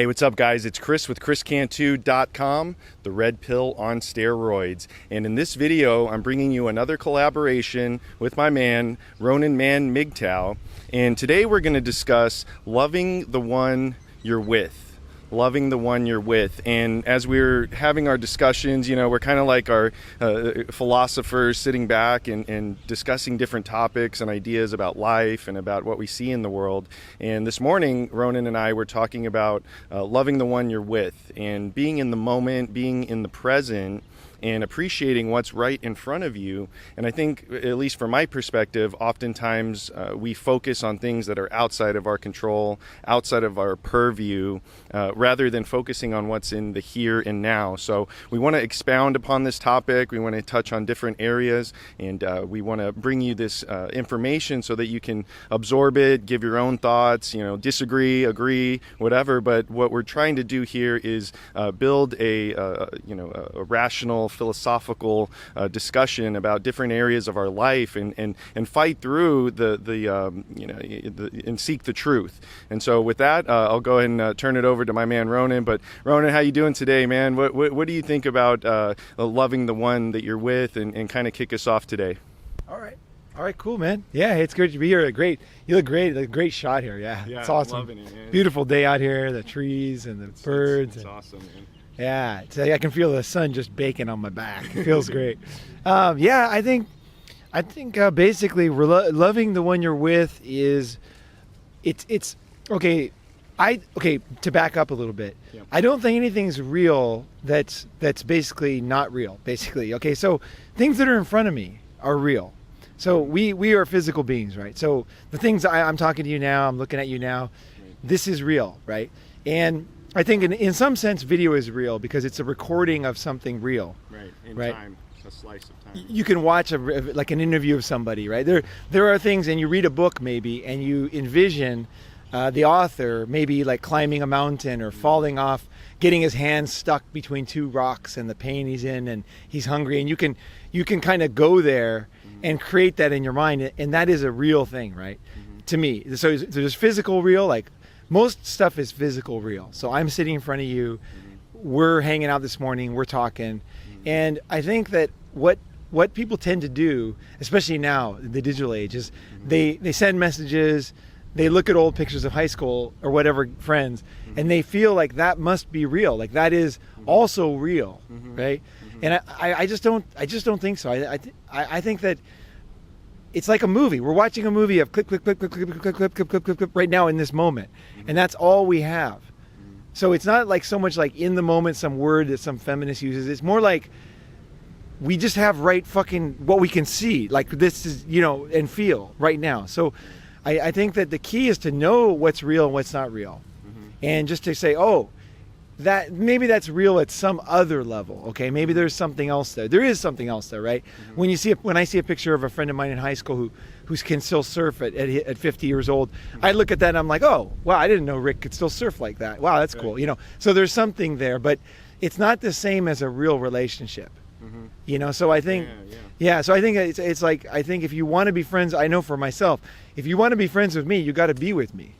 Hey, what's up, guys? It's Chris with ChrisCantu.com, the red pill on steroids. And in this video, I'm bringing you another collaboration with my man, Ronin Man MGTOW. And today we're going to discuss loving the one you're with. Loving the one you're with. And as we're having our discussions, you know, we're kind of like our philosophers sitting back and discussing different topics and ideas about life and about what we see in the world. And this morning, Ronin and I were talking about loving the one you're with and being in the moment, being in the present, and appreciating what's right in front of you. And I think, at least from my perspective, oftentimes we focus on things that are outside of our control, outside of our purview, rather than focusing on what's in the here and now. So we want to expound upon this topic. We want to touch on different areas, and we want to bring you this information so that you can absorb it, give your own thoughts, you know, disagree, agree, whatever. But what we're trying to do here is build a rational, philosophical discussion about different areas of our life, and fight through and seek the truth. And so with that, I'll go ahead and turn it over to my man Ronin. But Ronin, how you doing today, man? What do you think about loving the one that you're with, and kind of kick us off today? All right, cool, man. Yeah, it's good to be here. You look great. A great shot here. Yeah, it's awesome. Loving it, man. Beautiful day out here. The trees and the birds. It's awesome, man. Yeah, I can feel the sun just baking on my back. It feels great. Yeah, I think basically loving the one you're with is it's okay. To back up a little bit. Yep. I don't think anything's real that's basically not real. Basically, okay. So things that are in front of me are real. So we are physical beings, right? So the things I'm talking to you now, I'm looking at you now, right. This is real, right? And I think in some sense, video is real because it's a recording of something real. Right, in time, a slice of time. You can watch like an interview of somebody, right? There are things, and you read a book maybe, and you envision the author maybe like climbing a mountain or falling off, getting his hands stuck between two rocks and the pain he's in, and he's hungry, and you can kind of go there and create that in your mind, and that is a real thing, right? To me. So there's physical real, like most stuff is physical real. So I'm sitting in front of you, we're hanging out this morning, we're talking, and I think that what people tend to do, especially now, the digital age, is they send messages, they look at old pictures of high school or whatever friends, and they feel like that must be real, like that is also real, right? And I just don't think so. I think that it's like a movie. We're watching a movie of click, click, click, click, click, click, click, click, click, click, click right now in this moment. And that's all we have. So it's not like so much like in the moment, some word that some feminist uses. It's more like we just have right fucking what we can see. Like this is, and feel right now. So I think that the key is to know what's real and what's not real. And just to say, that maybe that's real at some other level. Okay, maybe there's something else there. There is something else there, right? When I see a picture of a friend of mine in high school who can still surf at 50 years old, I look at that and I'm like, oh wow, I didn't know Rick could still surf like that. Wow, that's cool. So there's something there, but it's not the same as a real relationship. So I think so I think it's like, I think if you want to be friends, I know for myself, if you want to be friends with me, you got to be with me.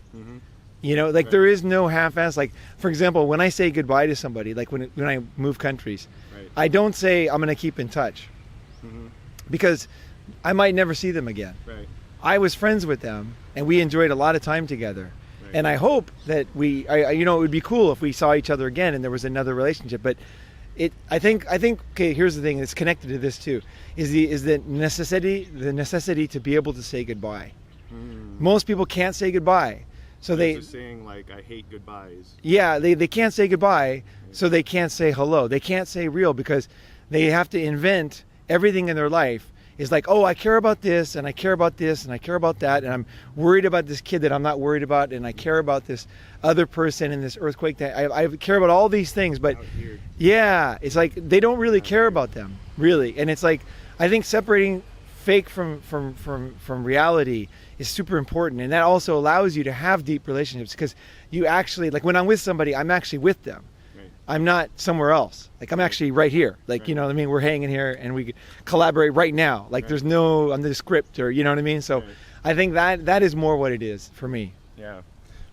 There is no half-ass. Like, for example, when I say goodbye to somebody, like when I move countries, I don't say I'm going to keep in touch because I might never see them again. I was friends with them and we enjoyed a lot of time together. And I hope that it would be cool if we saw each other again and there was another relationship. But I think, okay, here's the thing that's connected to this too, is the necessity to be able to say goodbye. Most people can't say goodbye. So they're just saying, like, I hate goodbyes. Yeah, they can't say goodbye, so they can't say hello. They can't say real because they have to invent everything in their life. Is like, I care about this, and I care about this, and I care about that, and I'm worried about this kid that I'm not worried about, and I care about this other person in this earthquake. That I care about all these things, but yeah, it's like they don't really care about them, really. And it's like, I think separating fake from reality is super important, and that also allows you to have deep relationships because you actually, like, when I'm with somebody, I'm actually with them. I'm not somewhere else. Like, I'm actually right here. Like, you know what I mean? We're hanging here and we collaborate right now. Like, there's no on the script, or you know what I mean? So I think that is more what it is for me. Yeah.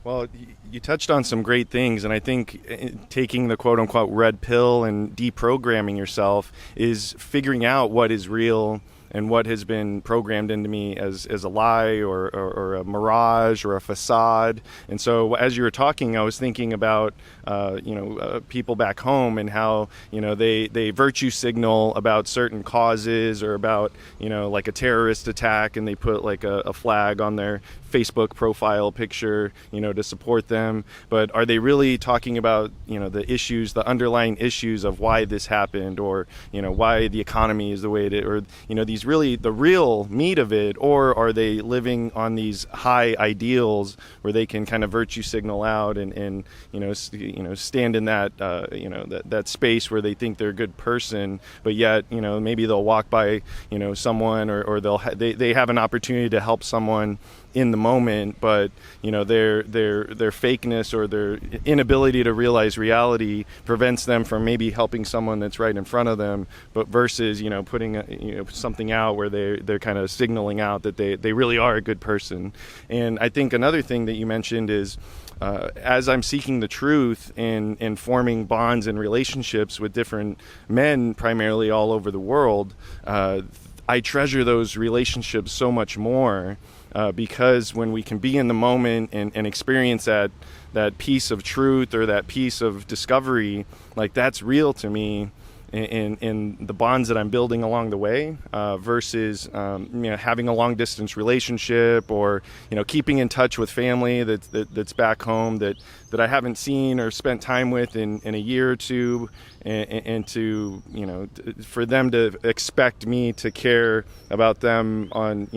Well, you touched on some great things, and I think taking the quote-unquote red pill and deprogramming yourself is figuring out what is real and what has been programmed into me as a lie or a mirage or a facade. And so as you were talking, I was thinking about people back home and how they virtue signal about certain causes or about like a terrorist attack, and they put like a flag on their Facebook profile picture to support them. But are they really talking about the issues, the underlying issues of why this happened, or why the economy is the way it is, or these really the real meat of it? Or are they living on these high ideals where they can kind of virtue signal out and stand in that that space where they think they're a good person, but yet maybe they'll walk by someone, or they have an opportunity to help someone in the moment, but their fakeness or their inability to realize reality prevents them from maybe helping someone that's right in front of them, but versus putting something out where they're kind of signaling out that they really are a good person. And I think another thing that you mentioned is as I'm seeking the truth and forming bonds and relationships with different men, primarily all over the world, I treasure those relationships so much more. Because when we can be in the moment and experience that piece of truth or that piece of discovery, like that's real to me in the bonds that I'm building along the way, versus having a long distance relationship, or keeping in touch with family that's back home that I haven't seen or spent time with in a year or two, and to for them to expect me to care about them on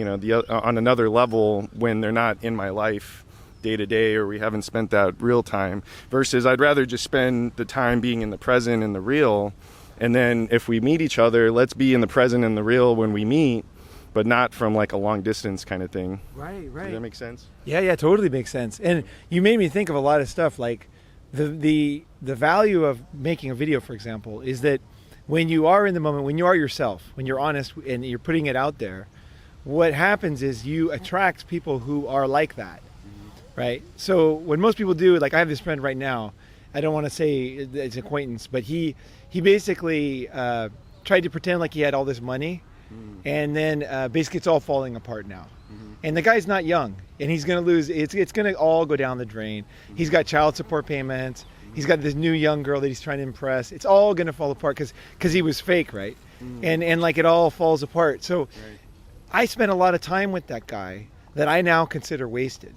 on another level when they're not in my life day to day, or we haven't spent that real time, versus I'd rather just spend the time being in the present and the real. And then if we meet each other, let's be in the present and the real when we meet, but not from like a long distance kind of thing. Right. Does that make sense? Yeah, totally makes sense. And you made me think of a lot of stuff, like the value of making a video, for example, is that when you are in the moment, when you are yourself, when you're honest and you're putting it out there, what happens is you attract people who are like that, right? So when most people do, like I have this friend right now, I don't want to say it's an acquaintance, but he basically tried to pretend like he had all this money, and then basically it's all falling apart now. And the guy's not young, and he's going to lose. It's going to all go down the drain. He's got child support payments. He's got this new young girl that he's trying to impress. It's all going to fall apart because he was fake, right? And like it all falls apart. So I spent a lot of time with that guy that I now consider wasted,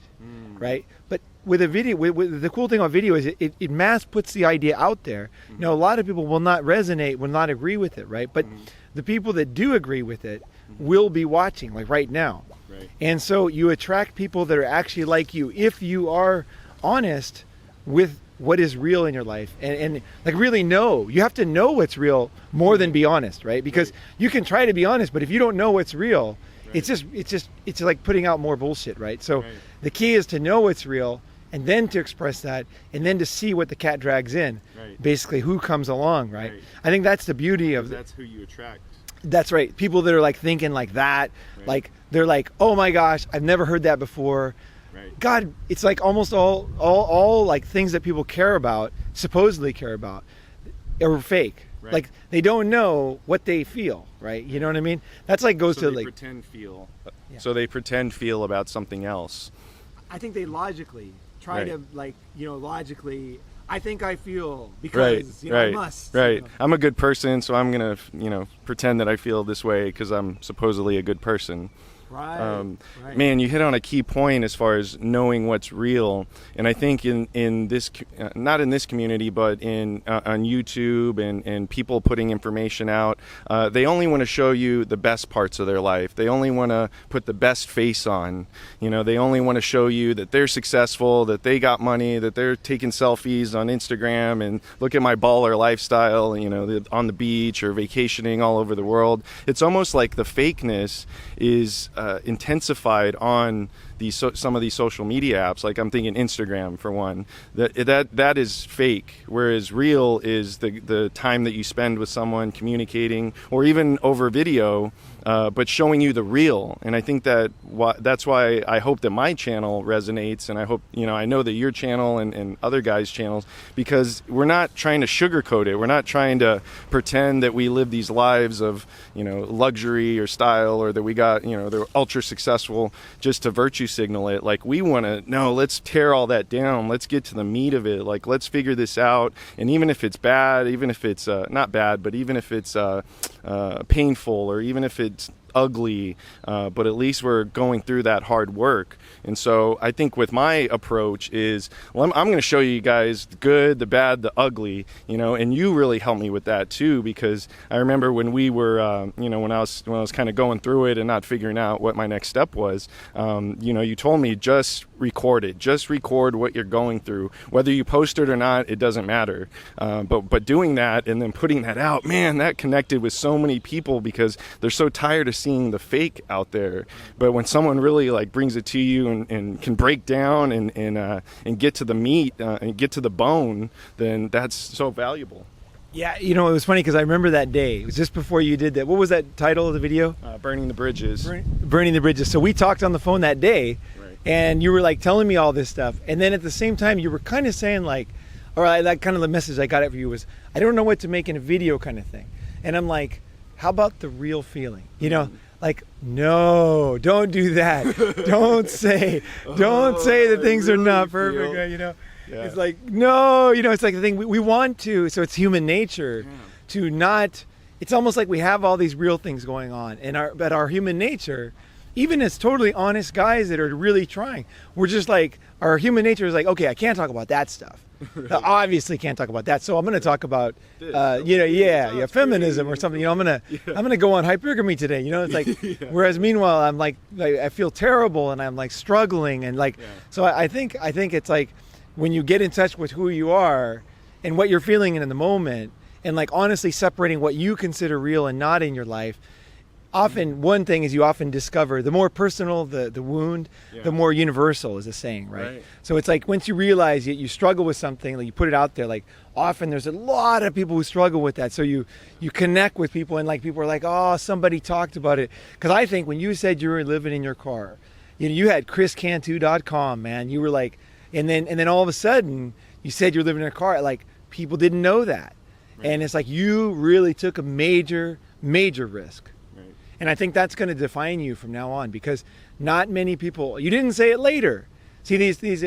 right? But with a video, with the cool thing about video is it mass puts the idea out there. A lot of people will not resonate, will not agree with it, right? But the people that do agree with it will be watching, like right now. Right. And so you attract people that are actually like you if you are honest with what is real in your life, and like really know. You have to know what's real more than be honest, right? Because you can try to be honest, but if you don't know what's real, it's like putting out more bullshit, right? So the key is to know what's real, and then to express that, and then to see what the cat drags in, basically who comes along, right? I think that's the beauty of that's who you attract. That's right. People that are like thinking like that, like they're like, oh my gosh, I've never heard that before. God, it's like almost all like things that people care about, supposedly care about, are fake. Like they don't know what they feel, right? You know what I mean? That's like goes to like pretend feel. So they pretend feel about something else. I think they logically try to like logically. I think I feel because I must. I'm a good person, so I'm gonna pretend that I feel this way because I'm supposedly a good person. Man, you hit on a key point as far as knowing what's real, and I think in this not in this community, but in on YouTube and people putting information out, they only want to show you the best parts of their life. They only want to put the best face on. They only want to show you that they're successful, that they got money, that they're taking selfies on Instagram and look at my baller lifestyle, on the beach or vacationing all over the world. It's almost like the fakeness is intensified on some of these social media apps. Like I'm thinking Instagram for one. That is fake, whereas real is the time that you spend with someone communicating, or even over video, but showing you the real. And I think that's why I hope that my channel resonates, and I hope, I know that your channel and other guys' channels, because we're not trying to sugarcoat it. We're not trying to pretend that we live these lives of, luxury or style, or that we got, they're ultra successful just to virtue signal it. Like, we want to, no, let's tear all that down. Let's get to the meat of it. Like, let's figure this out. And even if it's bad, even if it's not bad, but even if it's painful, or even if it's ugly, but at least we're going through that hard work. And so I think with my approach is, well, I'm going to show you guys the good, the bad, the ugly, and you really helped me with that too, because I remember when we were, when I was kind of going through it and not figuring out what my next step was, you told me just record it, just record what you're going through, whether you post it or not, it doesn't matter. But doing that and then putting that out, man, that connected with so many people, because they're so tired of seeing the fake out there. But when someone really like brings it to you and can break down and get to the meat and get to the bone, then that's so valuable. Yeah, it was funny because I remember that day. It was just before you did that. What was that title of the video? Burning the Bridges. Burning the Bridges. So we talked on the phone that day, right, and you were like telling me all this stuff. And then at the same time, you were kind of saying like, that kind of the message I got it for you was, I don't know what to make in a video kind of thing. And I'm like, how about the real feeling? Like, no, don't do that. don't say that things are not perfect, Yeah. It's like, no, it's like the thing we want to, so it's human nature to not, it's almost like we have all these real things going on, but our human nature, even as totally honest guys that are really trying, we're just like, our human nature is like, okay, I can't talk about that stuff. Right. I obviously can't talk about that, so I'm going to talk about, feminism or something. I'm going to go on hypergamy today. It's like, whereas meanwhile, I'm like, I feel terrible and I'm like struggling and like, so I think it's like, when you get in touch with who you are and what you're feeling in the moment, and like honestly separating what you consider real and not in your life, often one thing is you often discover the more personal the wound, the more universal is the saying, right? So it's like once you realize you struggle with something, like you put it out there, like often there's a lot of people who struggle with that. So you connect with people, and like people are like, oh, somebody talked about it. Because I think when you said you were living in your car, you had chriscantu.com, man. You were like, and then all of a sudden you said you're living in a car, like people didn't know that. Right. And it's like you really took a major risk. Right. And I think that's going to define you from now on, because not many people, you didn't say it later. See, these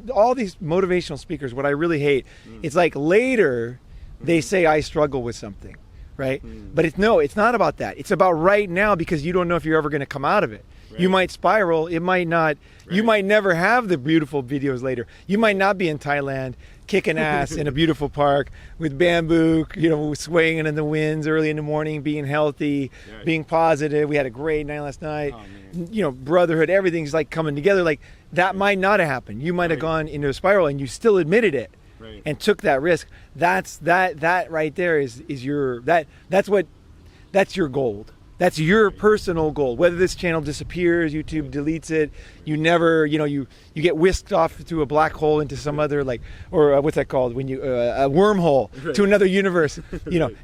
all these motivational speakers, what I really hate, it's like later they say I struggle with something, right? But it's not about that. It's about right now, because you don't know if you're ever going to come out of it. Right. You might spiral. It might not. Right. You might never have the beautiful videos later. You might not be in Thailand kicking ass in a beautiful park with bamboo, swaying in the winds early in the morning, being healthy, being positive. We had a great night last night. Oh, Brotherhood, everything's like coming together. Like that might not have happened. You might have gone into a spiral, and you still admitted it and took that risk. That right there is your that's your gold. That's your personal goal. Whether this channel disappears, YouTube deletes it, you never, you get whisked off to a black hole into some other or what's that called? When you a wormhole to another universe.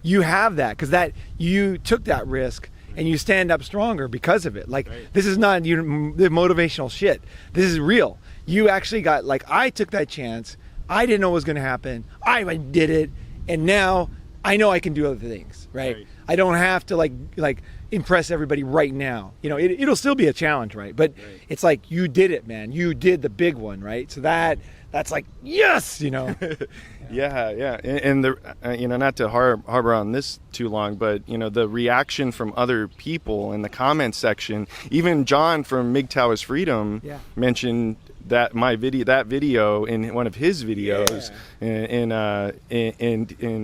You have that because you took that risk and you stand up stronger because of it. This is not the motivational shit. This is real. You actually got I took that chance. I didn't know what was going to happen. I did it, and now I know I can do other things. Right? I don't have to impress everybody right now. It'll still be a challenge, right? But it's like you did it, man. You did the big one, right? So that's like yes, yeah. And the not to harbor on this too long, but the reaction from other people in the comment section, even John from MGTOW is Freedom mentioned that video in one of his videos, and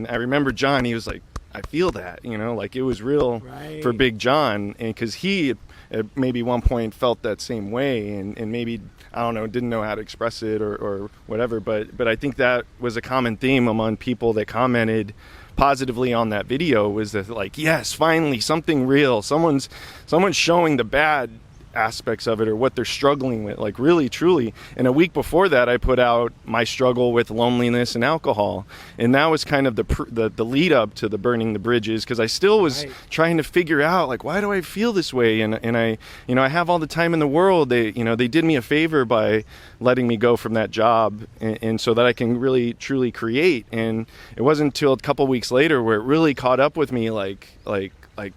I remember John, he was like, I feel that, it was real for Big John, and because he at maybe one point felt that same way, and maybe, I don't know, didn't know how to express it or whatever, but I think that was a common theme among people that commented positively on that video, was that yes, finally something real, someone's showing the bad aspects of it or what they're struggling with, like really truly. And a week before that, I put out my struggle with loneliness and alcohol, and that was kind of the lead up to the burning the bridges, because I still was trying to figure out, like, why do I feel this way? And I, you know, I have all the time in the world. They, you know, they did me a favor by letting me go from that job, and so that I can really truly create. And it wasn't until a couple weeks later where it really caught up with me, like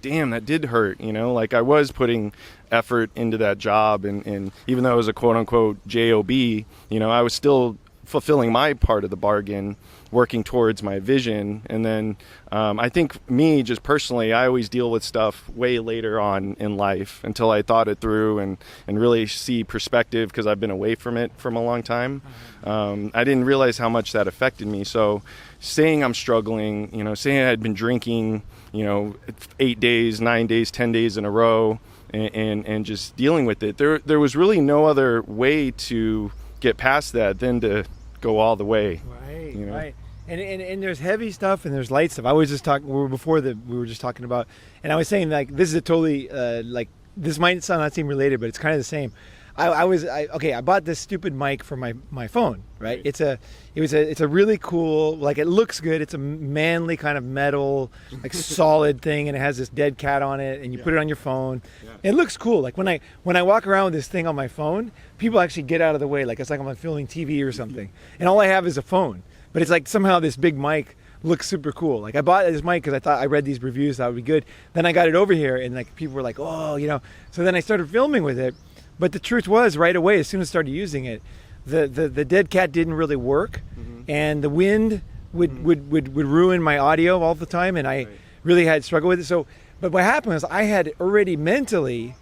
damn, that did hurt, you know. Like, I was putting effort into that job, and even though it was a quote unquote job, you know, I was still fulfilling my part of the bargain, working towards my vision. And then I think me, just personally, I always deal with stuff way later on in life until I thought it through and really see perspective, because I've been away from it from a long time. I didn't realize how much that affected me. So saying I'm struggling, you know, saying I had been drinking, you know, 8 days, 9 days, 10 days in a row, and just dealing with it, there was really no other way to get past that than to go all the way. Right, you know? right. And there's heavy stuff and there's light stuff. I was just talking, we were just talking about, and I was saying, like, this is a totally, like, this might not seem related, but it's kind of the same. I bought this stupid mic for my phone, right? It's a really cool, like, it looks good. It's a manly kind of metal, like, solid thing, and it has this dead cat on it, and you put it on your phone. It looks cool. Like, when I walk around with this thing on my phone, people actually get out of the way. Like, it's like I'm filming TV or something, and all I have is a phone. But it's like somehow this big mic looks super cool. Like, I bought this mic because I thought, I read these reviews, that would be good. Then I got it over here, and like people were like, oh, you know. So then I started filming with it. But the truth was, right away, as soon as I started using it, the dead cat didn't really work, and the wind would ruin my audio all the time, and I really had struggled with it. So, but what happened was, I had already mentally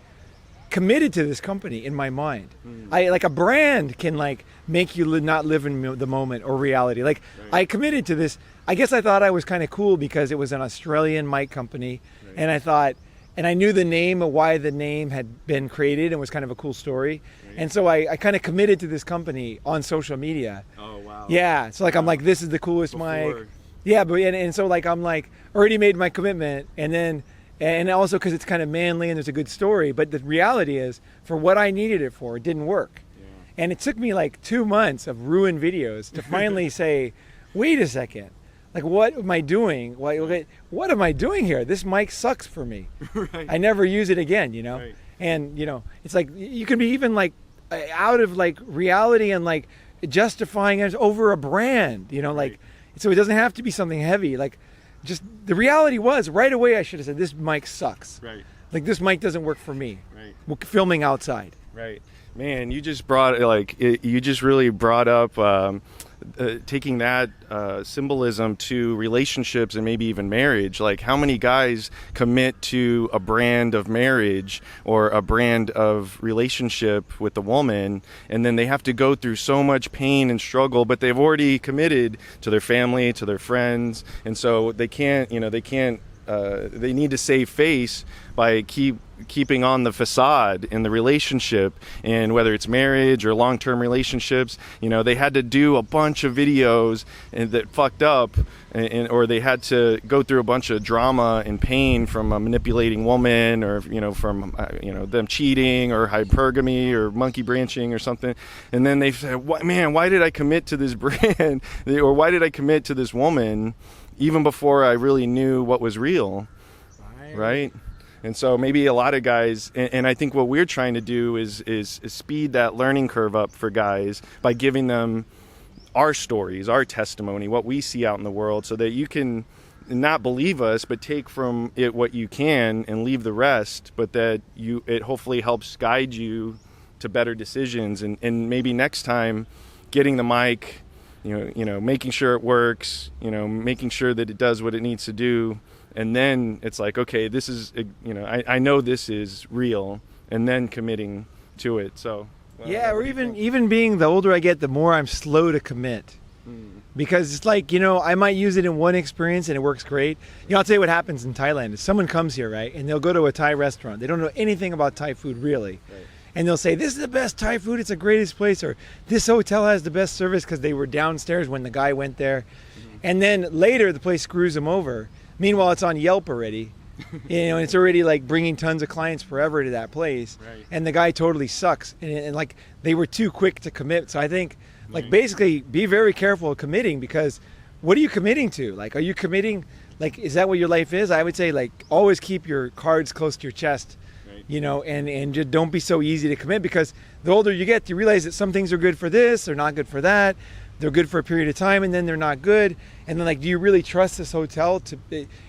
committed to this company in my mind. I, like, a brand can, like, make you not live in the moment or reality. Like, I committed to this. I guess I thought I was kind of cool because it was an Australian mic company, and I thought, and I knew the name of why the name had been created, and was kind of a cool story. And so I kind of committed to this company on social media. Oh, wow. Yeah. So, like, I'm like, this is the coolest mic. Yeah, but and so, like, I'm like, already made my commitment, and also because it's kind of manly and there's a good story. But the reality is, for what I needed it for, it didn't work. And it took me like 2 months of ruined videos to finally say, wait a second. Like, what am I doing? What am I doing here? This mic sucks for me. I never use it again, you know? And, you know, it's like, you can be even, like, out of, like, reality and, like, justifying it over a brand, you know? Like, so it doesn't have to be something heavy. Like, just, the reality was, right away I should have said, this mic sucks. Like, this mic doesn't work for me. Filming outside. Man, you just brought, like, you just really brought up taking that symbolism to relationships and maybe even marriage. Like, how many guys commit to a brand of marriage or a brand of relationship with a woman, and then they have to go through so much pain and struggle, but they've already committed to their family, to their friends, and so they can't, you know, they need to save face by keeping on the facade in the relationship. And whether it's marriage or long-term relationships, you know, they had to do a bunch of videos that fucked up, or they had to go through a bunch of drama and pain from a manipulating woman, or, you know, from them cheating, or hypergamy, or monkey branching, or something. And then they said, man, why did I commit to this brand, or why did I commit to this woman even before I really knew what was real, right? And so maybe a lot of guys, and I think what we're trying to do is speed that learning curve up for guys by giving them our stories, our testimony, what we see out in the world, so that you can not believe us, but take from it what you can and leave the rest, but that it hopefully helps guide you to better decisions, and maybe next time getting the mic, you know, making sure it works, you know, making sure that it does what it needs to do. And then it's like, okay, this is, you know, I know this is real, and then committing to it. So, yeah, or even being, the older I get, the more I'm slow to commit. Because it's like, you know, I might use it in one experience and it works great. You know, I'll tell you what happens in Thailand is someone comes here, right, and they'll go to a Thai restaurant. They don't know anything about Thai food, really. And they'll say, this is the best Thai food, it's the greatest place, or this hotel has the best service, because they were downstairs when the guy went there. And then later the place screws them over. Meanwhile, it's on Yelp already, And it's already like bringing tons of clients forever to that place. Right. And the guy totally sucks. And like they were too quick to commit. So I think like basically be very careful of committing, because what are you committing to? Like, are you committing, like, is that what your life is? I would say like always keep your cards close to your chest, and just don't be so easy to commit, because the older you get, you realize that some things are good for this, they're not good for that. They're good for a period of time, and then they're not good. And then, like, do you really trust this hotel?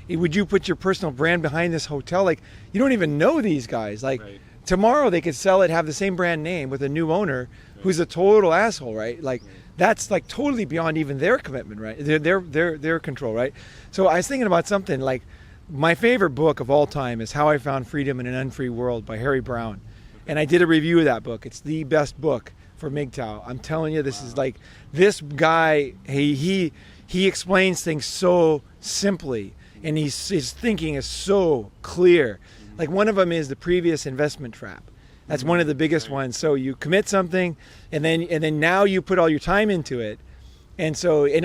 Would you put your personal brand behind this hotel? Like, you don't even know these guys. Like, tomorrow they could sell it, have the same brand name with a new owner who's a total asshole, right? Like, that's like totally beyond even their commitment, right? Their control, right? So I was thinking about something like my favorite book of all time is How I Found Freedom in an Unfree World by Harry Brown, and I did a review of that book. It's the best book for MGTOW. I'm telling you, this is like, this guy, he explains things so simply, and his thinking is so clear. Like, one of them is the previous investment trap. That's one of the biggest ones. So you commit something, and then now you put all your time into it, and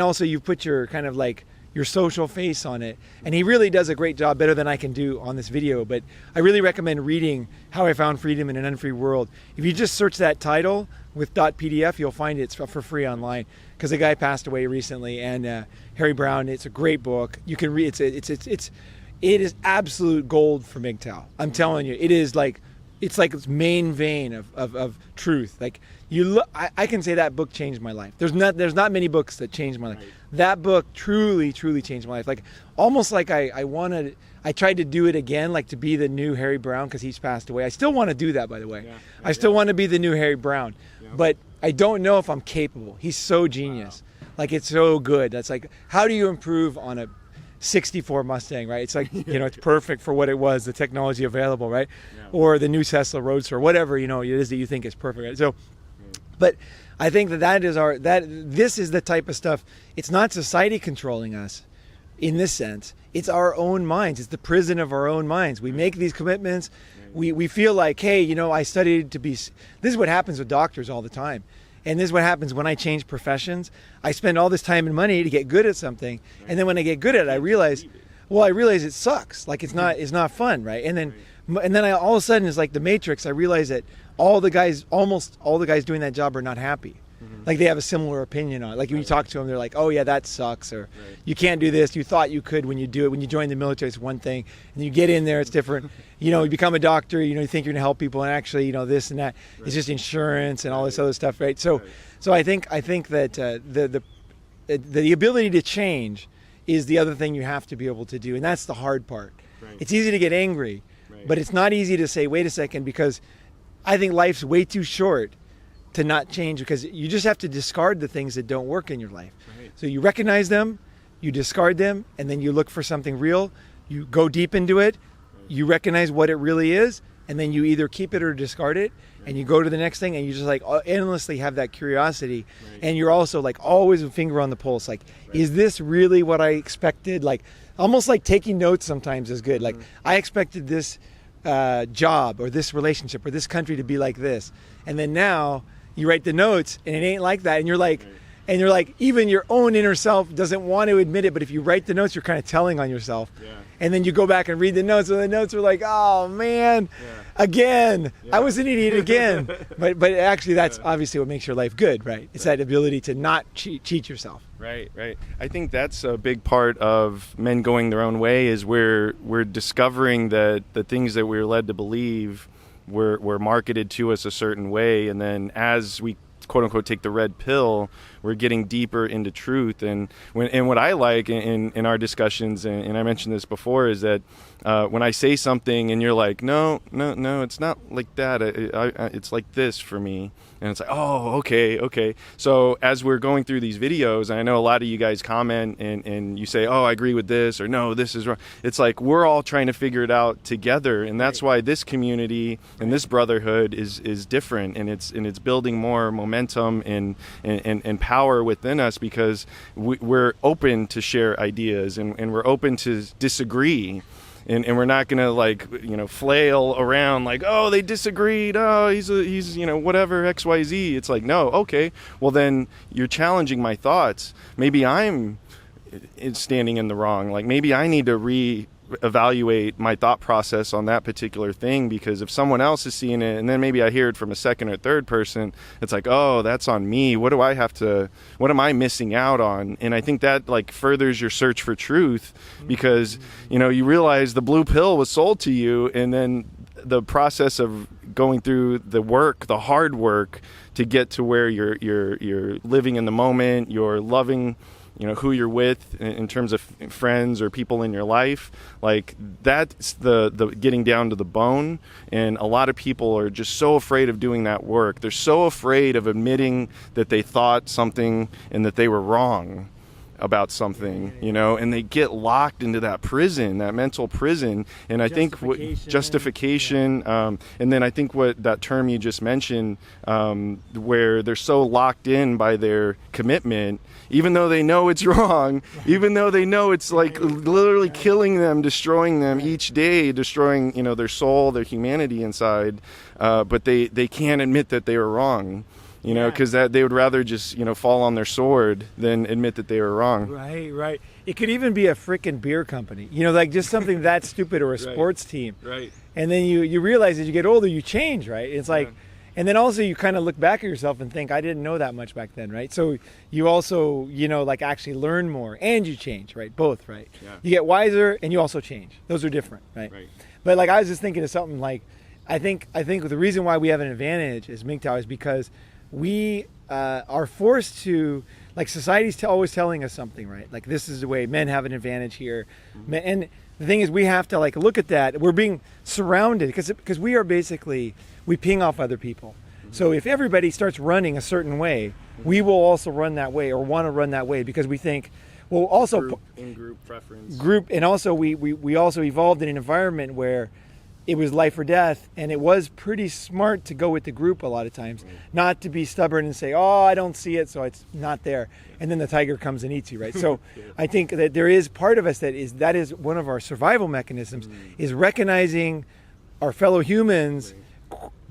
also you put your kind of like your social face on it. And he really does a great job, better than I can do on this video. But I really recommend reading How I Found Freedom in an Unfree World. If you just search that title with .pdf, you'll find it for free online, because the guy passed away recently. And Harry Brown, it's a great book. You can read. It is absolute gold for MGTOW. I'm telling you, it is like, it's like its main vein of truth. Like, I can say that book changed my life. There's not many books that changed my life. Right. That book truly changed my life. Like, almost like I tried to do it again, like to be the new Harry Brown, because he's passed away. I still want to do that, by the way. Yeah. I still want to be the new Harry Brown, but I don't know if I'm capable. He's so genius. Wow. Like, it's so good. That's like, how do you improve on a 64 Mustang, right? It's like, it's perfect for what it was, the technology available, right? Yeah. Or the new Tesla Roadster, whatever, it is that you think is perfect, right? So, but I think this is the type of stuff, it's not society controlling us in this sense. It's our own minds. It's the prison of our own minds. We make these commitments. We feel like, hey, I studied to be, this is what happens with doctors all the time. And this is what happens when I change professions. I spend all this time and money to get good at something, and then when I get good at it, I realize it sucks. Like, it's not fun, right? And then I all of a sudden, it's like the Matrix. I realize that almost all the guys doing that job are not happy. Like, they have a similar opinion on it. Like, when you talk to them, they're like, oh yeah, that sucks, or you can't do this. You thought you could when you do it. When you join the military, it's one thing, and you get in there, it's different. You become a doctor, you think you're gonna help people, and actually, this and that, it's just insurance and all this other stuff, right? So I think that the ability to change is the other thing you have to be able to do, and that's the hard part. It's easy to get angry, but it's not easy to say, wait a second, because I think life's way too short to not change, because you just have to discard the things that don't work in your life. So you recognize them, you discard them, and then you look for something real. You go deep into it, you recognize what it really is, and then you either keep it or discard it, and you go to the next thing, and you just like endlessly have that curiosity. And you're also like always a finger on the pulse, like, is this really what I expected? Like, almost like taking notes sometimes is good. Like, I expected this job or this relationship or this country to be like this, and then now you write the notes and it ain't like that, and you're like even your own inner self doesn't want to admit it, but if you write the notes, you're kind of telling on yourself. And then you go back and read the notes, and the notes are like, oh man, again, I was an idiot again. but actually, that's obviously what makes your life good, right? It's that ability to not cheat yourself. Right. I think that's a big part of men going their own way, is we're discovering that the things that we're led to believe were marketed to us a certain way, and then as we quote unquote take the red pill, we're getting deeper into truth. And what I like in our discussions, and I mentioned this before, is that when I say something and you're like, no, it's not like that, it's like this for me, and it's like, oh, okay. So as we're going through these videos, and I know a lot of you guys comment and you say, oh, I agree with this, or no, this is wrong. It's like we're all trying to figure it out together, and that's why this community and this brotherhood is different, and it's building more momentum and power within us, because we're open to share ideas, and we're open to disagree. And we're not gonna flail around like, oh, they disagreed, oh, he's whatever, XYZ. It's like, no, okay, well then you're challenging my thoughts. Maybe I'm standing in the wrong. Like, maybe I need to evaluate my thought process on that particular thing, because if someone else is seeing it and then maybe I hear it from a second or third person, it's like, oh, that's on me. What am I missing out on? And I think that like furthers your search for truth, because you realize the blue pill was sold to you, and then the process of going through the hard work to get to where you're living in the moment, you're loving who you're with in terms of friends or people in your life, like that's the getting down to the bone. And a lot of people are just so afraid of doing that work. They're so afraid of admitting that they thought something and that they were wrong about something, and they get locked into that prison, that mental prison. And I think justification, and then I think what that term you just mentioned, where they're so locked in by their commitment, even though they know it's wrong, even though they know it's like literally killing them, destroying them each day, destroying, their soul, their humanity inside, but they can't admit that they were wrong. Because they would rather just, fall on their sword than admit that they were wrong. Right. It could even be a freaking beer company, like just something that stupid, or a sports team. Right. And then you realize as you get older, you change, right? It's like, and then also you kind of look back at yourself and think, I didn't know that much back then, right? So you also, like actually learn more and you change, right? Both, right? Yeah. You get wiser and you also change. Those are different, right? But like I was just thinking of something like, I think the reason why we have an advantage as MGTOW is because we are forced to, like society's always telling us something, right? Like this is the way men have an advantage here. And the thing is, we have to like look at that. We're being surrounded because we are basically, we ping off other people. So if everybody starts running a certain way, we will also run that way or want to run that way, because we think, well, also group preference. And also we also evolved in an environment where it was life or death, and it was pretty smart to go with the group a lot of times, not to be stubborn and say, oh, I don't see it, so it's not there. And then the tiger comes and eats you, right? So I think that there is part of us that is one of our survival mechanisms, is recognizing our fellow humans'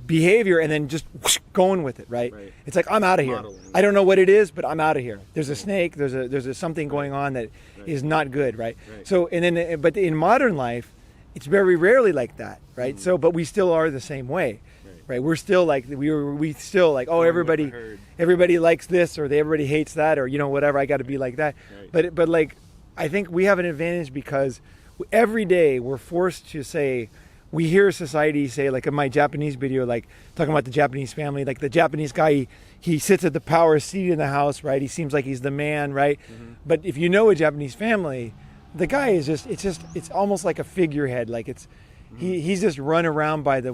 behavior and then just going with it, right? It's like, I'm out of here. I don't know what it is, but I'm out of here. There's a snake, there's a something going on that is not good, right? So, and then, but in modern life, it's very rarely like that, right? So, but we still are the same way, right? We're still like, we still like, oh, everybody likes this, or everybody hates that, or whatever. I got to be like that. But like, I think we have an advantage because every day we're forced to say, we hear society say, like in my Japanese video, like talking about the Japanese family, like the Japanese guy, he sits at the power seat in the house, right? He seems like he's the man, right? But if you know a Japanese family, the guy is it's almost like a figurehead. Like he's just run around by the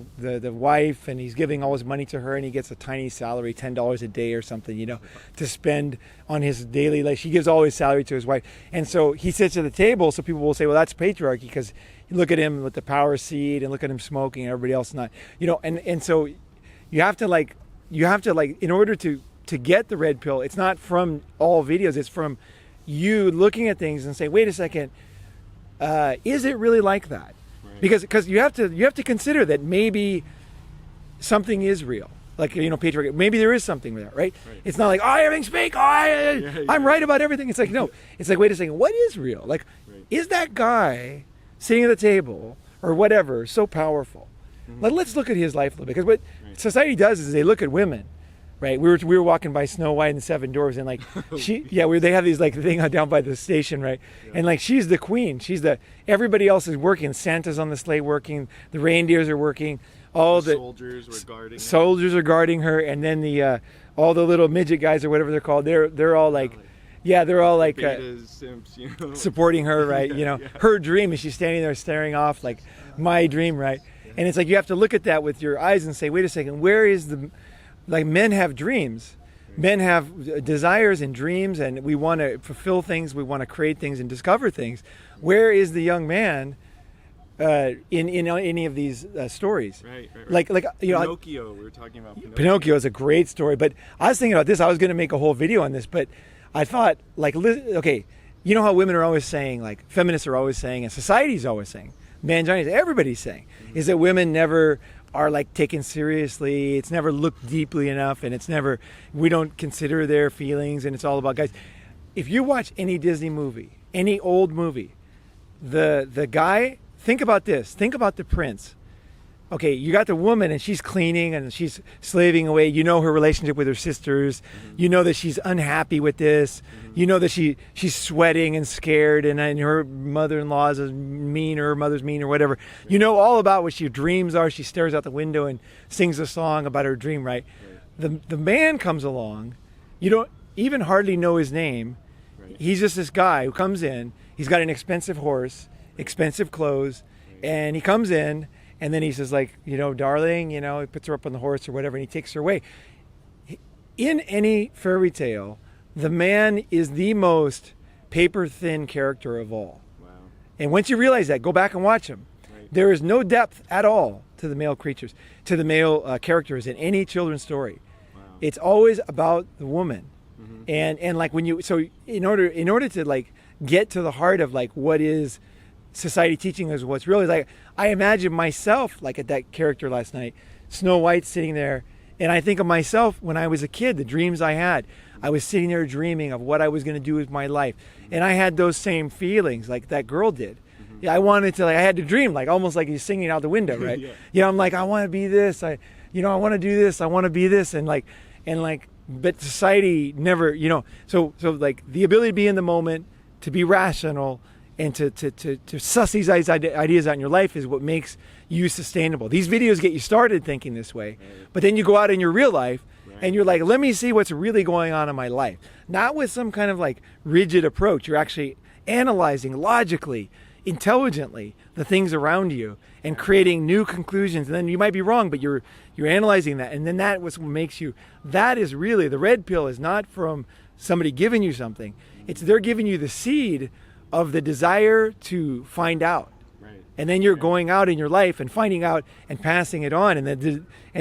wife, and he's giving all his money to her, and he gets a tiny salary, $10 a day or something, to spend on his daily life. She gives all his salary to his wife. And so he sits at the table, so people will say, well, that's patriarchy, because you look at him with the power seat and look at him smoking and everybody else not, and so you have to like, in order to get the red pill, it's not from all videos, it's from you looking at things and say, wait a second, is it really like that? Because you have to consider that maybe something is real, like patriarchy. Maybe there is something there, right? It's not like, oh, everything's fake. Oh, I'm right about everything. It's like, no. It's like, wait a second, what is real? Like, is that guy sitting at the table or whatever so powerful? Like, let's look at his life a little bit, because what society does is they look at women. Right, we were walking by Snow White and the Seven Dwarfs, and like they have these like thing down by the station, right? And like she's the queen, everybody else is working. Santa's on the sleigh working, the reindeers are working, all the soldiers are guarding her, and then the all the little midget guys or whatever they're called, they're all like, they're all like simps, supporting her, right? Her dream is she's standing there staring off, like my dream, right? And it's like you have to look at that with your eyes and say, wait a second, where is the like men have dreams, men have desires and dreams, and we want to fulfill things, we want to create things and discover things. Where is the young man in any of these stories? Right. Like Pinocchio, we were talking about Pinocchio is a great story, but I was thinking about this. I was going to make a whole video on this, but I thought, like, okay, how women are always saying, like feminists are always saying, and society's always saying, everybody's saying, is that women never are like taken seriously, it's never looked deeply enough, and we don't consider their feelings, and it's all about guys. If you watch any Disney movie, any old movie, the guy, think about this. Think about the prince. Okay, you got the woman and she's cleaning and she's slaving away. You know her relationship with her sisters. You know that she's unhappy with this. You know that she's sweating and scared and her mother-in-law is mean or her mother's mean or whatever. You know all about what her dreams are. She stares out the window and sings a song about her dream, right? The man comes along. You don't even hardly know his name. He's just this guy who comes in. He's got an expensive horse, expensive clothes, and he comes in. And then he says, like, darling, he puts her up on the horse or whatever, and he takes her away. In any fairy tale, the man is the most paper-thin character of all. Wow. And once you realize that, go back and watch him. Right. There is no depth at all to the male creatures, to the male characters in any children's story. Wow. It's always about the woman. Mm-hmm. And like in order to like get to the heart of like what is society teaching us what's really like, I imagine myself like at that character last night, Snow White sitting there, and I think of myself when I was a kid, the dreams I had. I was sitting there dreaming of what I was going to do with my life, and I had those same feelings like that girl did. Yeah, I wanted to, like, I had to dream, like almost like he's singing out the window, right? Yeah. I'm like, I want to be this. I want to do this. I want to be this, and but society never, So like the ability to be in the moment, to be rational, and to suss these ideas out in your life is what makes you sustainable. These videos get you started thinking this way, but then you go out in your real life and you're like, let me see what's really going on in my life. Not with some kind of like rigid approach. You're actually analyzing logically, intelligently the things around you and creating new conclusions. And then you might be wrong, but you're analyzing that. And then that was what makes you, that is really, the red pill is not from somebody giving you something. It's they're giving you the seed of the desire to find out. Right. And then you're going out in your life and finding out and passing it on, and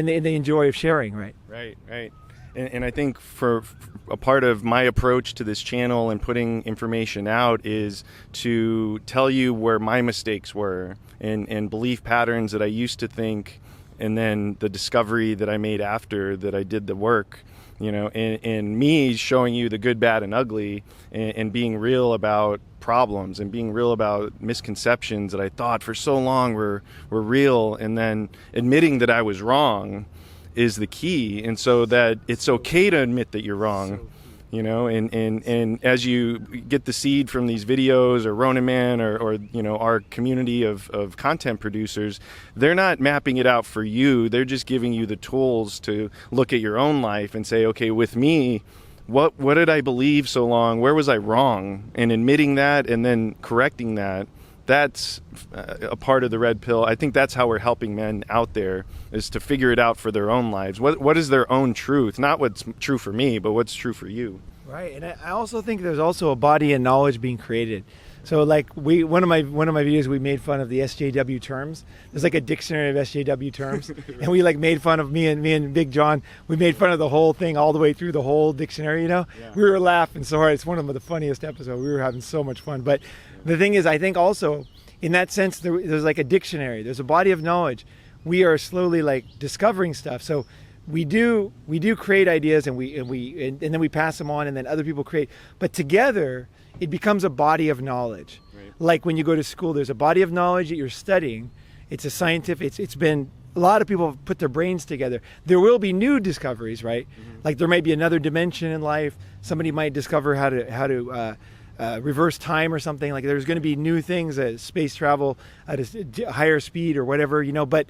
the joy of sharing, right? Right. And I think for a part of my approach to this channel and putting information out is to tell you where my mistakes were and belief patterns that I used to think, and then the discovery that I made after that I did the work. And me showing you the good, bad, and ugly, and being real about problems and being real about misconceptions that I thought for so long were real, and then admitting that I was wrong is the key. And so that it's okay to admit that you're wrong, and as you get the seed from these videos or Ronin Man or our community of content producers, they're not mapping it out for you. They're just giving you the tools to look at your own life and say, okay, with me, what did I believe so long? Where was I wrong? And admitting that and then correcting that, that's a part of the red pill. I think that's how we're helping men out there, is to figure it out for their own lives. What is their own truth? Not what's true for me, but what's true for you. Right. And I also think there's also a body of knowledge being created. So like one of my videos, we made fun of the SJW terms. There's like a dictionary of SJW terms, and we like made fun of me and Big John. We made fun of the whole thing all the way through the whole dictionary. Yeah. We were laughing so hard. It's one of the funniest episodes. We were having so much fun. But the thing is, I think also in that sense, there's like a dictionary. There's a body of knowledge. We are slowly like discovering stuff. So we do create ideas, and then we pass them on, and then other people create. But together, it becomes a body of knowledge. Right. Like when you go to school, there's a body of knowledge that you're studying. It's a scientific. It's been, a lot of people have put their brains together. There will be new discoveries, right? Mm-hmm. Like there might be another dimension in life. Somebody might discover how to reverse time or something. Like there's going to be new things, space travel at a higher speed or whatever, But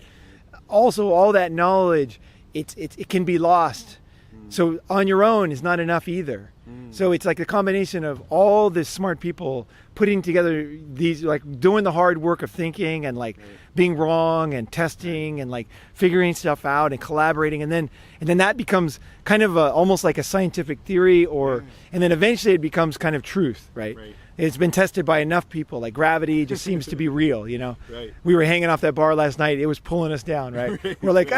also all that knowledge, it can be lost. So on your own is not enough either. So it's like the combination of all the smart people putting together these, like doing the hard work of thinking and like being wrong and testing and like figuring stuff out and collaborating, and then that becomes kind of almost like a scientific theory, and then eventually it becomes kind of truth, right? It's been tested by enough people, like gravity just seems to be real, Right. We were hanging off that bar last night. It was pulling us down, right? We're like,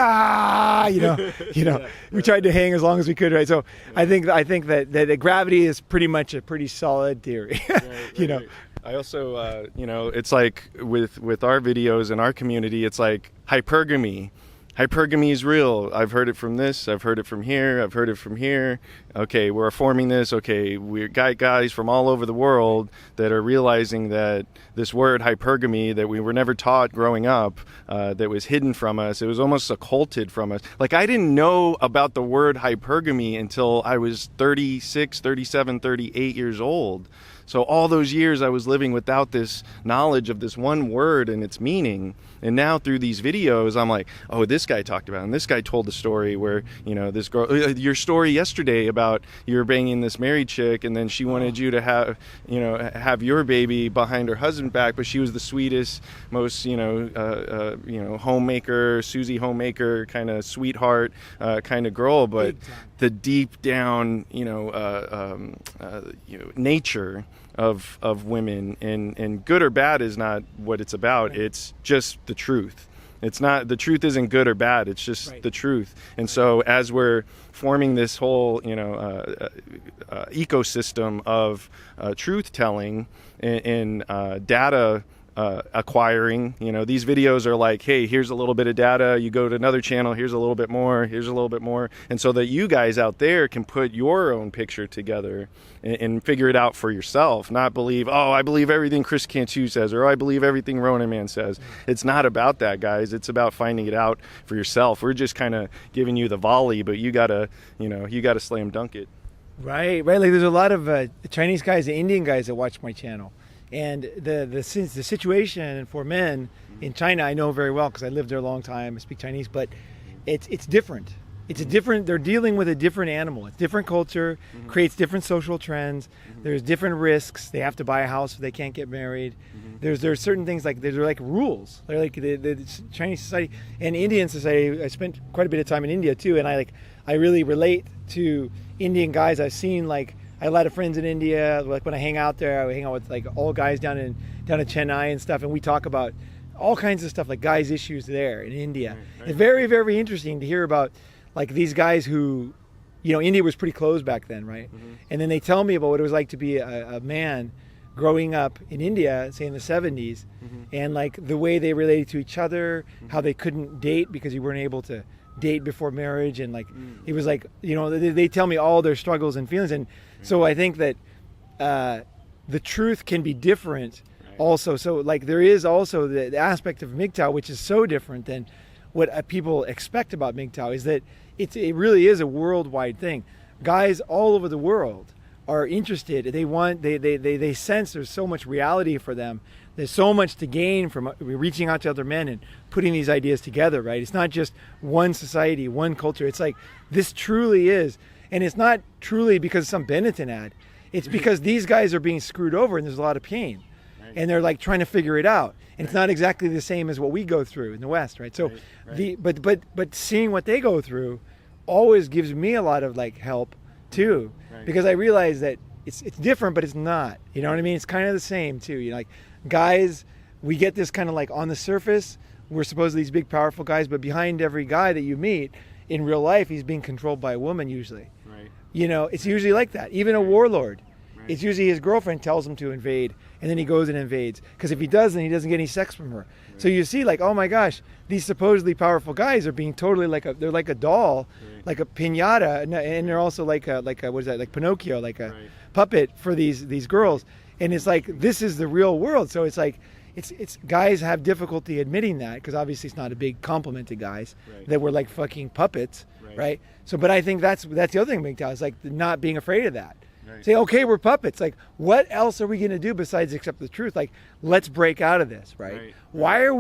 we tried to hang as long as we could, right? So I think that gravity is pretty much a pretty solid theory, Right. I also, it's like with our videos and our community, it's like hypergamy. hypergamy is real. I've heard it from this. I've heard it from here. I've heard it from here. Okay, we're forming this. Okay, we're guys from all over the world that are realizing that this word hypergamy that we were never taught growing up, that was hidden from us. It was almost occulted from us. Like, I didn't know about the word hypergamy until I was 36, 37, 38 years old. So all those years I was living without this knowledge of this one word and its meaning. And now through these videos, I'm like, oh, this guy talked about it. And this guy told the story where, you know, this girl, your story yesterday about you were banging this married chick and then she wanted you to have, you know, have your baby behind her husband's back, but she was the sweetest, most, homemaker, Susie homemaker, kind of sweetheart kind of girl. But the deep down, nature of women and good or bad is not what it's about. It's just the truth. It's not, the truth isn't good or bad. It's just the truth. And so as we're forming this whole, ecosystem of truth telling and data acquiring, these videos are like, hey, here's a little bit of data, you go to another channel, here's a little bit more, here's a little bit more, and so that you guys out there can put your own picture together and figure it out for yourself, not believe, oh, I believe everything Chris Cantu says, or I believe everything Ronin Man says. It's not about that, guys. It's about finding it out for yourself. We're just kind of giving you the volley, but you gotta slam dunk it. Right. Like there's a lot of Chinese guys and Indian guys that watch my channel. And the situation for men in China, I know very well because I lived there a long time. I speak Chinese, but it's different. It's a different. They're dealing with a different animal. It's different culture, creates different social trends. There's different risks. They have to buy a house if they can't get married. There's certain things like they're like rules. They're like the Chinese society and Indian society. I spent quite a bit of time in India too, and I really relate to Indian guys. I've seen I have a lot of friends in India. Like when I hang out there, I hang out with like all guys down in Chennai and stuff, and we talk about all kinds of stuff like guys' issues there in India. Right. It's very, very interesting to hear about like these guys who, India was pretty closed back then, right? And then they tell me about what it was like to be a man growing up in India, say in the 70s, and like the way they related to each other, how they couldn't date because you weren't able to date before marriage, and like it was like they tell me all their struggles and feelings, and so I think that the truth can be different also. So like there is also the aspect of MGTOW which is so different than what people expect about MGTOW, is that it really is a worldwide thing. Guys all over the world are interested. They sense there's so much reality for them. There's so much to gain from reaching out to other men and putting these ideas together, right? It's not just one society, one culture. It's like this truly is. And it's not truly because of some Benetton ad. It's because these guys are being screwed over and there's a lot of pain. And they're like trying to figure it out. And it's not exactly the same as what we go through in the West, right? So but seeing what they go through always gives me a lot of like help too. Because I realize that it's different, but it's not. You know what I mean? It's kind of the same too. Like guys, we get this kind of like on the surface, we're supposedly these big powerful guys, but behind every guy that you meet in real life, he's being controlled by a woman usually. It's usually like that. Even a warlord, it's usually his girlfriend tells him to invade, and then he goes and invades. Because if he doesn't, he doesn't get any sex from her. So you see, like, oh my gosh, these supposedly powerful guys are being totally they're like a doll, like a piñata, and they're also like a what is that, like Pinocchio, like a puppet for these girls. And it's like, this is the real world. So it's like, it's guys have difficulty admitting that, because obviously it's not a big compliment to guys that we're like fucking puppets, right? So, but I think that's the other thing, MGTOW, is like not being afraid of that. Say, okay, we're puppets. Like, what else are we going to do besides accept the truth? Like, let's break out of this, right? Why are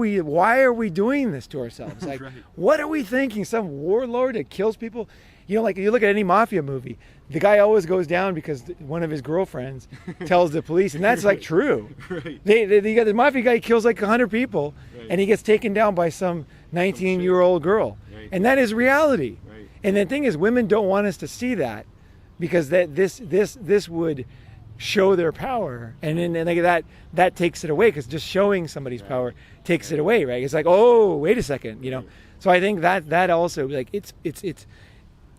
we doing this to ourselves? Like, what are we thinking? Some warlord that kills people? Like you look at any mafia movie, the guy always goes down because one of his girlfriends tells the police, and that's like true. They got the mafia guy kills like 100 people, and he gets taken down by some 19-year-old girl, and that is reality. And the thing is, women don't want us to see that, because this would show their power, and then like that takes it away, because just showing somebody's power takes it away, right? It's like, oh, wait a second, So I think that also, like,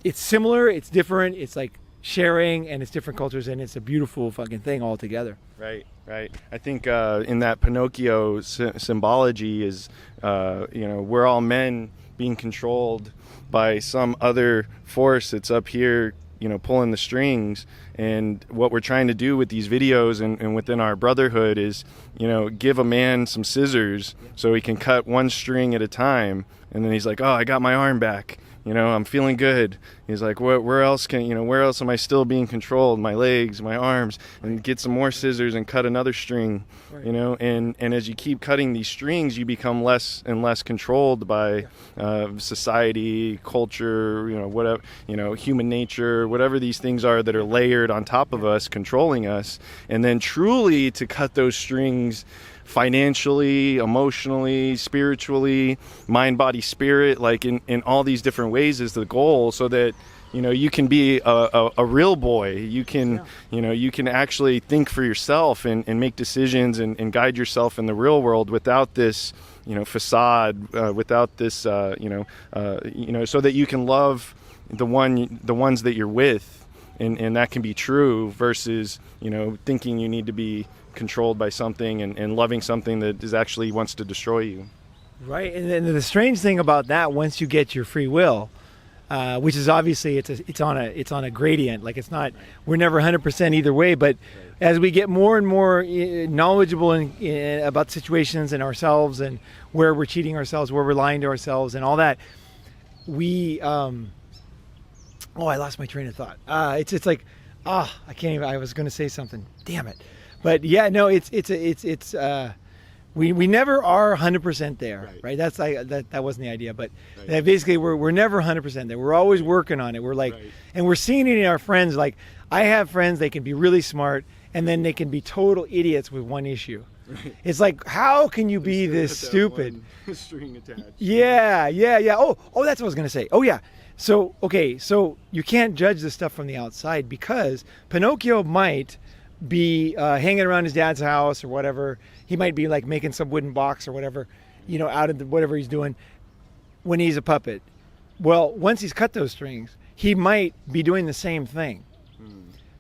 it's similar, it's different, it's like sharing, and it's different cultures, and it's a beautiful fucking thing altogether. Right. I think in that Pinocchio symbology is, we're all men being controlled by some other force that's up here, pulling the strings. And what we're trying to do with these videos and within our brotherhood is, give a man some scissors so he can cut one string at a time. And then he's like, oh, I got my arm back. I'm feeling good. He's like, where else am I still being controlled? My legs, my arms, and get some more scissors and cut another string, and as you keep cutting these strings, you become less and less controlled by society, culture, whatever, human nature, whatever these things are that are layered on top of us, controlling us. And then truly to cut those strings financially, emotionally, spiritually, mind, body, spirit, like in all these different ways is the goal, so that you can be a real boy. You can you can actually think for yourself and make decisions and guide yourself in the real world without this facade, without this so that you can love the ones that you're with, and that can be true, versus thinking you need to be controlled by something and loving something that is actually wants to destroy you. Right. And then the strange thing about that, once you get your free will, which is obviously it's on a gradient, like it's not, we're never 100% either way, but as we get more and more knowledgeable about situations and ourselves and where we're cheating ourselves, where we're lying to ourselves and all that, we I lost my train of thought. It's like, I can't even, I was going to say something, damn it. But yeah, no, we never are 100% there, right? That's like that wasn't the idea, but basically we're never 100% there. We're always working on it. We're like, and we're seeing it in our friends. Like, I have friends, they can be really smart, and then they can be total idiots with one issue. Right. It's like, how can you be this stupid? String attached. Yeah. Oh, that's what I was gonna say. Oh yeah. So so you can't judge this stuff from the outside, because Pinocchio might be hanging around his dad's house or whatever. He might be like making some wooden box or whatever, out of whatever he's doing when he's a puppet. Well, once he's cut those strings, he might be doing the same thing.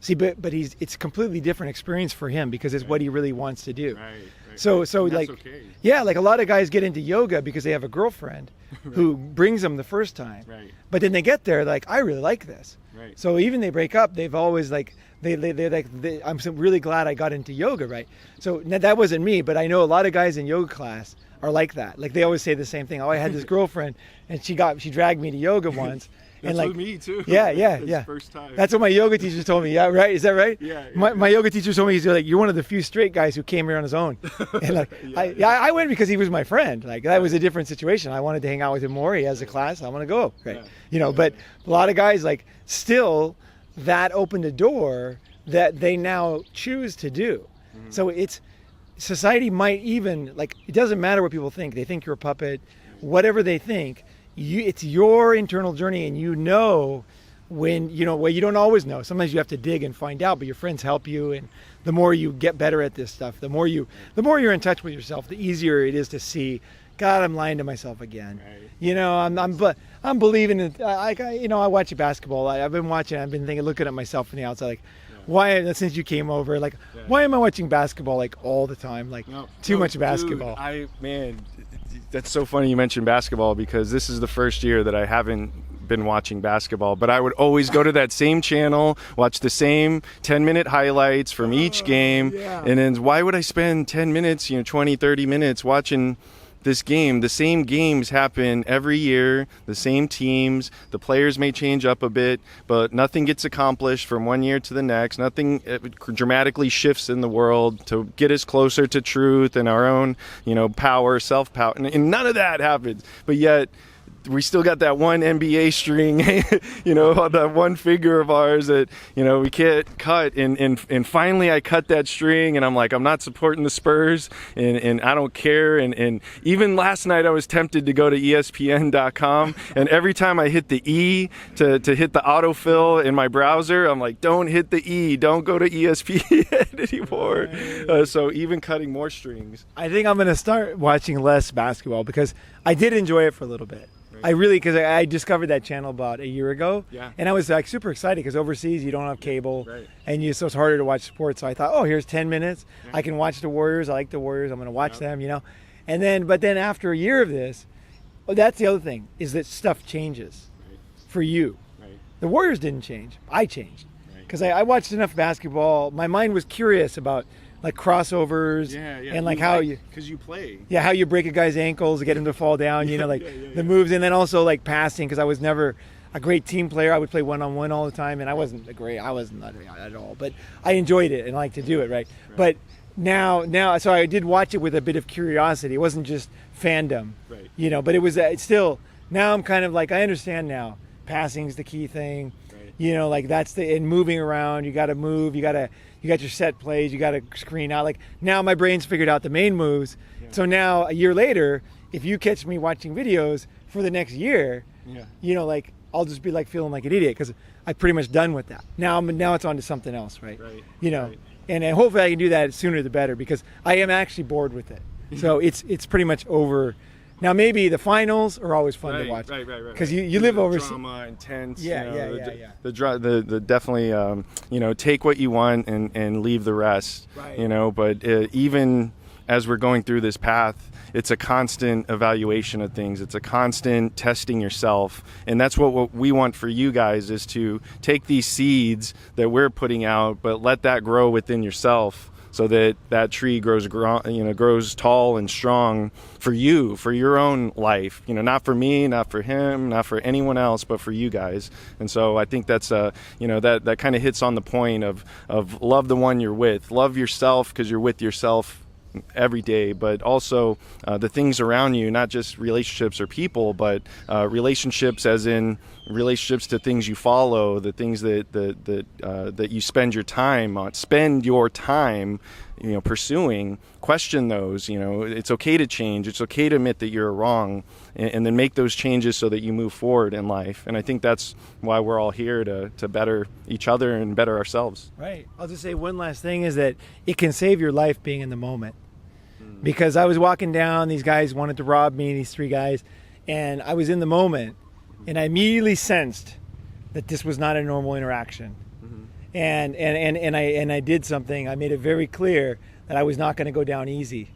See, but it's a completely different experience for him, because it's what he really wants to do. Right. So like, okay. Yeah, like a lot of guys get into yoga because they have a girlfriend who brings them the first time. Right. But then they get there, like, I really like this. Right. So even they break up, they've always like, they're like, I'm so really glad I got into yoga, right? So that wasn't me, but I know a lot of guys in yoga class are like that. Like, they always say the same thing. Oh, I had this girlfriend, and she dragged me to yoga once. That's and like, with me too. Yeah. First time. That's what my yoga teacher told me. Yeah, right? Is that right? Yeah. My yoga teacher told me, he's like, you're one of the few straight guys who came here on his own. And like, I went because he was my friend. Like, that was a different situation. I wanted to hang out with him more. He has a class. I want to go. Right. But a lot of guys, like, still, that opened a door that they now choose to do. Mm-hmm. So society might even, like, it doesn't matter what people think. They think you're a puppet, whatever they think. It's your internal journey, and when you don't always know. Sometimes you have to dig and find out, but your friends help you, and the more you get better at this stuff, the more you're in touch with yourself, the easier it is to see, God, I'm lying to myself again. Right. I'm believing it. I watch basketball. I've been thinking, looking at myself from the outside, like, why, since you came over, like, why am I watching basketball like all the time, like too much basketball? Dude, that's so funny you mentioned basketball, because this is the first year that I haven't been watching basketball, but I would always go to that same channel, watch the same 10-minute highlights from each game. And then why would I spend 10 minutes, 20, 30 minutes watching this game? The same games happen every year, the same teams, the players may change up a bit, but nothing gets accomplished from one year to the next. Nothing dramatically shifts in the world to get us closer to truth and our own, power, self-power, and none of that happens. But yet we still got that one NBA string, that one figure of ours that, we can't cut. And finally I cut that string, and I'm like, I'm not supporting the Spurs, and I don't care. And even last night I was tempted to go to ESPN.com, and every time I hit the E to hit the autofill in my browser, I'm like, don't hit the E, don't go to ESPN anymore. So even cutting more strings. I think I'm going to start watching less basketball, because I did enjoy it for a little bit. Because I discovered that channel about a year ago, and I was like super excited, because overseas you don't have cable, and so it's harder to watch sports. So I thought, here's 10 minutes, I can watch the Warriors. I like the Warriors. I'm going to watch them, but then after a year of this, that's the other thing, is that stuff changes Right. for you. Right. The Warriors didn't change. I changed. Right. Because I watched enough basketball. My mind was curious about like crossovers and like how you, because you play. yeah, how you break a guy's ankles to get him to fall down, you know, like the moves, and then also like passing, because I was never a great team player. I would play one-on-one all the time, and I wasn't not at all, but I enjoyed it and I liked to do it, right? But now, so I did watch it with a bit of curiosity. It wasn't just fandom, Right. you know, but it was it's still, now I'm kind of like, I understand now, passing's the key thing, Right. you know, like that's and moving around, you got to move, you got your set plays, you got to screen out. Like now my brain's figured out the main moves. Yeah. So now a year later, if you catch me watching videos for the next year, Yeah. you know, like I'll just be like feeling like an idiot because I'm pretty much done with that. Now it's on to something else, right? Right. You know, Right. and hopefully I can do that sooner the better, because I am actually bored with it. So it's pretty much over. Now maybe the finals are always fun to watch. Right. Because you live over. Drama, intense. Yeah, you know, yeah. The definitely, you know, take what you want and leave the rest. Right. You know, but even as we're going through this path, it's a constant evaluation of things. It's a constant testing yourself. And that's what we want for you guys, is to take these seeds that we're putting out, but let that grow within yourself, so that tree grows tall and strong for you, for your own life. You know, not for me, not for him, not for anyone else, but for you guys. And so I think that's that kind of hits on the point of love the one you're with, love yourself, because you're with yourself every day, but also the things around you, not just relationships or people, but relationships as in relationships to things you follow, the things that you spend your time on, pursuing. Question those. You know, it's okay to change. It's okay to admit that you're wrong, and then make those changes so that you move forward in life. And I think that's why we're all here, to better each other and better ourselves. Right. I'll just say one last thing, is that it can save your life being in the moment. Because I was walking down, these guys wanted to rob me, these three guys, and I was in the moment, and I immediately sensed that this was not a normal interaction. And I did something. I made it very clear that I was not going to go down easy.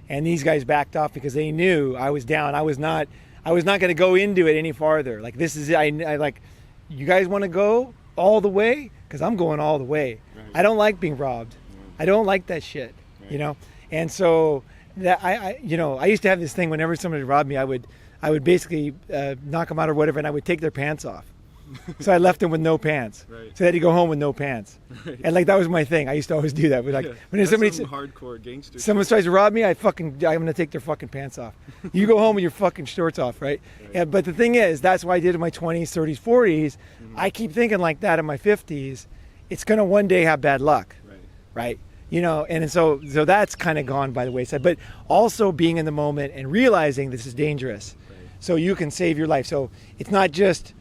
And these guys backed off because they knew I was down. I was not going to go into it any farther. Like, this is it. I like, you guys want to go all the way? Because I'm going all the way. Right. I don't like being robbed. I don't like that shit. Right. You know. And so that I used to have this thing. Whenever somebody robbed me, I would basically knock them out or whatever, and I would take their pants off. So I left them with no pants. Right. So they had to go home with no pants. Right. And like, that was my thing. I used to always do that. But like, when somebody, hardcore gangster, someone tries to rob me, I'm going to take their fucking pants off. You go home with your fucking shorts off, right? And, but the thing is, that's what I did in my 20s, 30s, 40s. I keep thinking like that in my 50s. It's going to one day have bad luck. Right? You know, and so that's kind of gone by the wayside. But also being in the moment and realizing this is dangerous, so you can save your life. So it's not just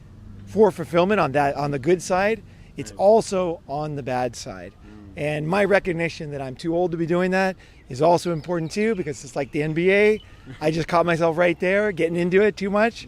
for fulfillment on the good side, it's also on the bad side. And my recognition that I'm too old to be doing that is also important too, because it's like the NBA. I just caught myself right there, getting into it too much.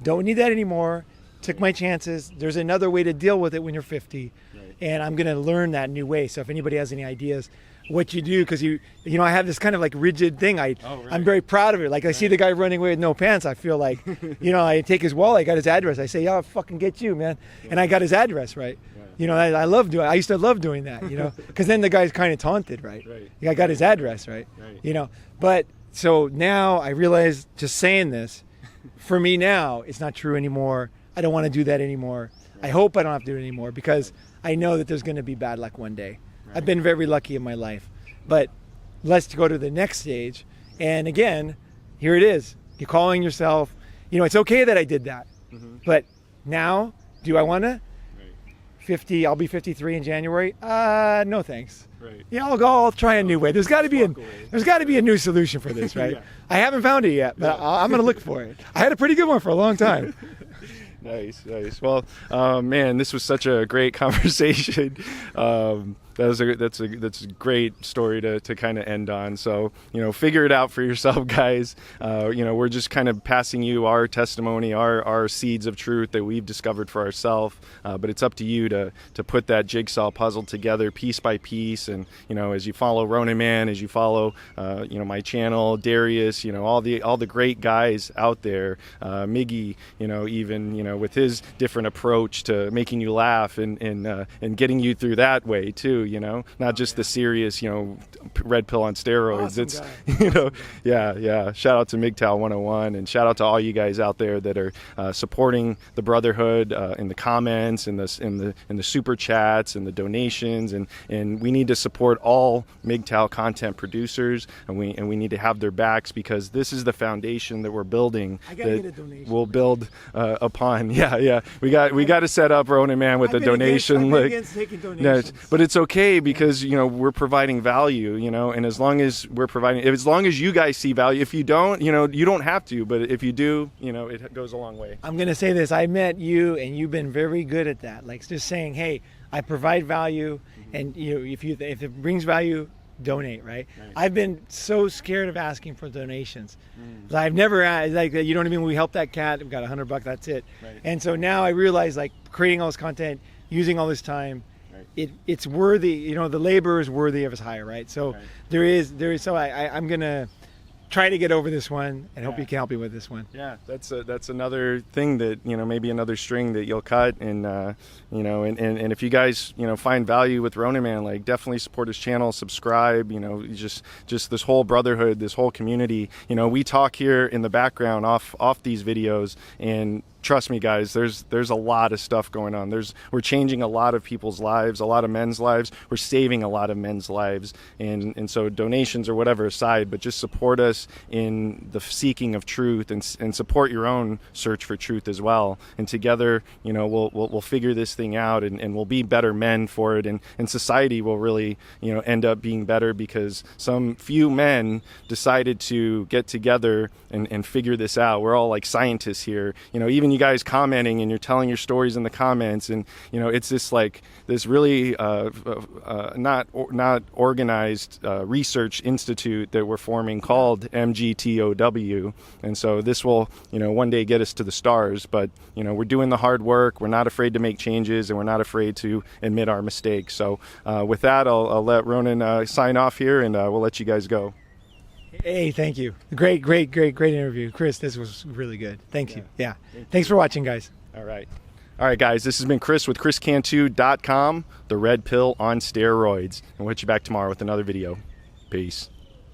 Don't need that anymore. Took my chances. There's another way to deal with it when you're 50. And I'm going to learn that new way. So if anybody has any ideas what you do, because you know, I have this kind of like rigid thing. I'm very proud of it. Like, I see the guy running away with no pants, I feel like, you know, I take his wallet, I got his address. I say, I'll fucking get you, man. And I got his address, right? You know, I used to love doing that, you know, because then the guy's kind of taunted, right? I got his address, right? You know, but so now I realize, just saying this, for me now, it's not true anymore. I don't want to do that anymore. I hope I don't have to do it anymore, because I know that there's going to be bad luck one day. I've been very lucky in my life. But let's go to the next stage. And again, here it is. You're calling yourself, you know, it's okay that I did that. But now, do I want to? 50, I'll be 53 in January. No thanks. Yeah, I'll try a new way. There's got to be a new solution for this, right? I haven't found it yet, but I'm going to look for it. I had a pretty good one for a long time. Nice. Well, man, this was such a great conversation. that's a great story to kind of end on. So, figure it out for yourself, guys. We're just kind of passing you our testimony, our seeds of truth that we've discovered for ourselves. But it's up to you to put that jigsaw puzzle together piece by piece. And, as you follow Ronin Man, as you follow, my channel, Darius, all the great guys out there, Miggy, even, with his different approach to making you laugh and getting you through that way too, not just the serious, red pill on steroids. Awesome Yeah. Shout out to MGTOW 101, and shout out to all you guys out there that are supporting the Brotherhood in the comments, in the super chats, and the donations, and we need to support all MGTOW content producers, and we need to have their backs, because this is the foundation that we're building. I gotta get a donation. We'll build upon. Yeah. We got to set up Ronin Man with a donation. Against taking donations. But it's okay, because we're providing value, and as long as you guys see value, if you don't, you don't have to, but if you do, it goes a long way. I'm gonna say this: I met you, and you've been very good at that. Like just saying, "Hey, I provide value, and if it brings value, donate." Right? I've been so scared of asking for donations. I've never asked, like, you know what I mean? When we helped that cat, we got $100, that's it. Right. And so now I realize, like, creating all this content, using all this time, it's worthy. The labor is worthy of his hire, right? So there is. So I'm gonna try to get over this one, and hope you can help me with this one. Yeah, that's another thing that maybe another string that you'll cut, and and if you guys find value with Ronin Man, like, definitely support his channel, subscribe. Just this whole brotherhood, this whole community. We talk here in the background off these videos, and trust me, guys, there's a lot of stuff going on. We're changing a lot of people's lives, a lot of men's lives. We're saving a lot of men's lives, and so donations or whatever aside, but just support us in the seeking of truth, and support your own search for truth as well. And together, we'll figure this thing out, and we'll be better men for it, and society will really end up being better, because some few men decided to get together and figure this out. We're all like scientists here, even you guys commenting, and you're telling your stories in the comments, and it's this really not organized research institute that we're forming called MGTOW, and so this will one day get us to the stars. But we're doing the hard work. We're not afraid to make changes, and we're not afraid to admit our mistakes. So with that, I'll let Ronin sign off here, and we'll let you guys go. Hey, thank you. Great interview, Chris. This was really good. Thank you. Yeah. Thanks for watching, guys. All right, guys. This has been Chris with ChrisCantu.com, the red pill on steroids, and we'll hit you back tomorrow with another video. Peace.